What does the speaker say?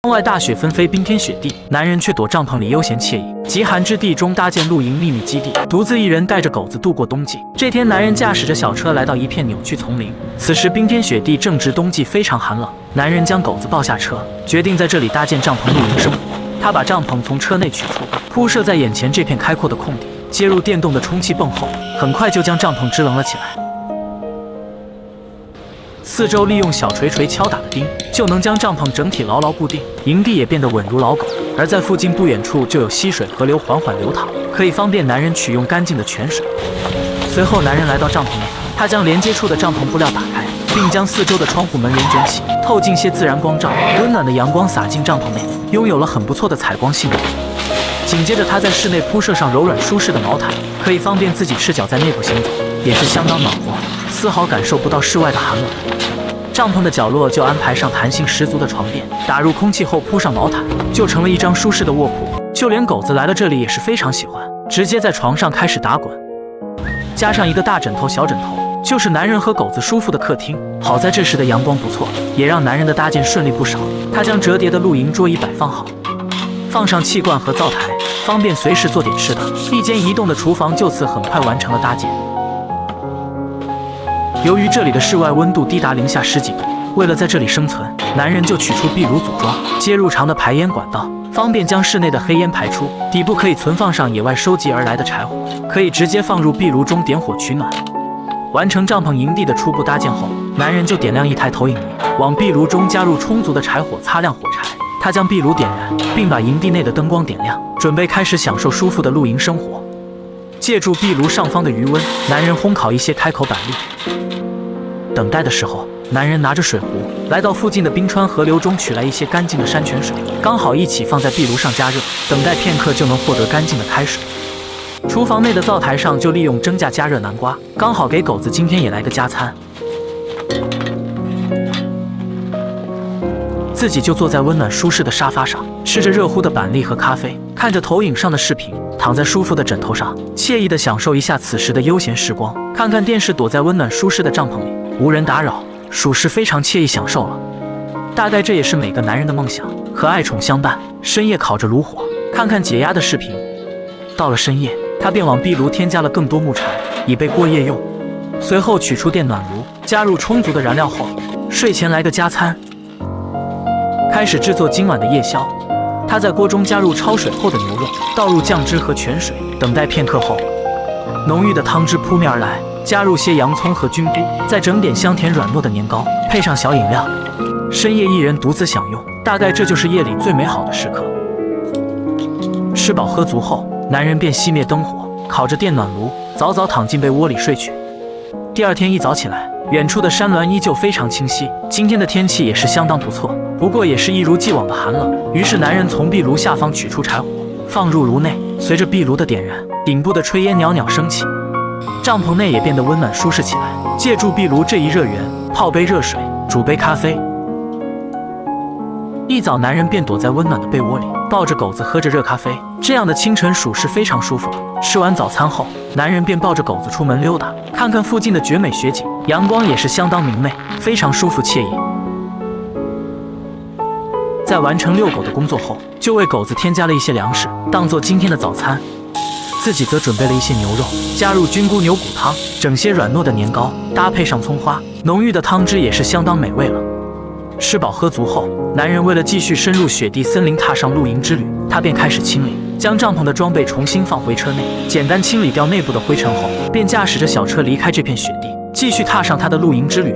窗外大雪纷飞，冰天雪地，男人却躲帐篷里悠闲惬意。极寒之地中搭建露营秘密基地，独自一人带着狗子度过冬季。这天，男人驾驶着小车来到一片扭曲丛林。此时冰天雪地，正值冬季，非常寒冷。男人将狗子抱下车，决定在这里搭建帐篷露营生活。他把帐篷从车内取出，铺设在眼前这片开阔的空地，接入电动的充气泵后，很快就将帐篷支棱了起来。四周利用小锤锤敲打的钉，就能将帐篷整体牢牢固定，营地也变得稳如老狗。而在附近不远处就有溪水河流缓缓流淌，可以方便男人取用干净的泉水。随后，男人来到帐篷内，他将连接处的帐篷布料打开，并将四周的窗户门帘卷起，透进些自然光照，温暖的阳光洒进帐篷内，拥有了很不错的采光性能。紧接着，他在室内铺设上柔软舒适的毛毯，可以方便自己赤脚在内部行走，也是相当暖和，丝毫感受不到室外的寒冷。帐篷的角落就安排上弹性十足的床垫，打入空气后铺上毛毯，就成了一张舒适的卧铺。就连狗子来了这里也是非常喜欢，直接在床上开始打滚。加上一个大枕头、小枕头，就是男人和狗子舒服的客厅。好在这时的阳光不错，也让男人的搭建顺利不少。他将折叠的露营桌椅摆放好，放上气罐和灶台，方便随时做点吃的。一间移动的厨房就此很快完成了搭建。由于这里的室外温度低达零下10几度，为了在这里生存，男人就取出壁炉组装，接入长的排烟管道，方便将室内的黑烟排出。底部可以存放上野外收集而来的柴火，可以直接放入壁炉中点火取暖。完成帐篷营地的初步搭建后，男人就点亮一台投影仪，往壁炉中加入充足的柴火，擦亮火柴。他将壁炉点燃，并把营地内的灯光点亮，准备开始享受舒服的露营生活。借助壁炉上方的余温，男人烘烤一些开口板栗。等待的时候，男人拿着水壶来到附近的冰川河流中取来一些干净的山泉水，刚好一起放在壁炉上加热，等待片刻就能获得干净的开水。厨房内的灶台上就利用蒸架加热南瓜，刚好给狗子今天也来个加餐。自己就坐在温暖舒适的沙发上，吃着热乎的板栗和咖啡，看着投影上的视频，躺在舒服的枕头上，惬意地享受一下此时的悠闲时光。看看电视，躲在温暖舒适的帐篷里，无人打扰，属实非常惬意享受了。大概这也是每个男人的梦想，和爱宠相伴，深夜烤着炉火，看看解压的视频。到了深夜，他便往壁炉添加了更多木柴，以备过夜用。随后取出电暖炉，加入充足的燃料后，睡前来个加餐，开始制作今晚的夜宵。他在锅中加入焯水后的牛肉，倒入酱汁和泉水，等待片刻后，浓郁的汤汁扑面而来，加入些洋葱和菌菇，再整点香甜软糯的年糕，配上小饮料。深夜一人独自享用，大概这就是夜里最美好的时刻。吃饱喝足后，男人便熄灭灯火，烤着电暖炉，早早躺进被窝里睡去。第二天一早起来，远处的山峦依旧非常清晰，今天的天气也是相当不错，不过也是一如既往的寒冷。于是男人从壁炉下方取出柴火，放入炉内，随着壁炉的点燃，顶部的炊烟袅袅升起，帐篷内也变得温暖舒适起来。借助壁炉这一热源，泡杯热水，煮杯咖啡。一早，男人便躲在温暖的被窝里，抱着狗子喝着热咖啡。这样的清晨属实非常舒服了。吃完早餐后，男人便抱着狗子出门溜达，看看附近的绝美雪景，阳光也是相当明媚，非常舒服惬意。在完成遛狗的工作后，就为狗子添加了一些粮食，当做今天的早餐。自己则准备了一些牛肉，加入菌菇牛骨汤，整些软糯的年糕，搭配上葱花，浓郁的汤汁也是相当美味了。吃饱喝足后，男人为了继续深入雪地森林，踏上露营之旅，他便开始清理，将帐篷的装备重新放回车内，简单清理掉内部的灰尘后，便驾驶着小车离开这片雪地，继续踏上他的露营之旅。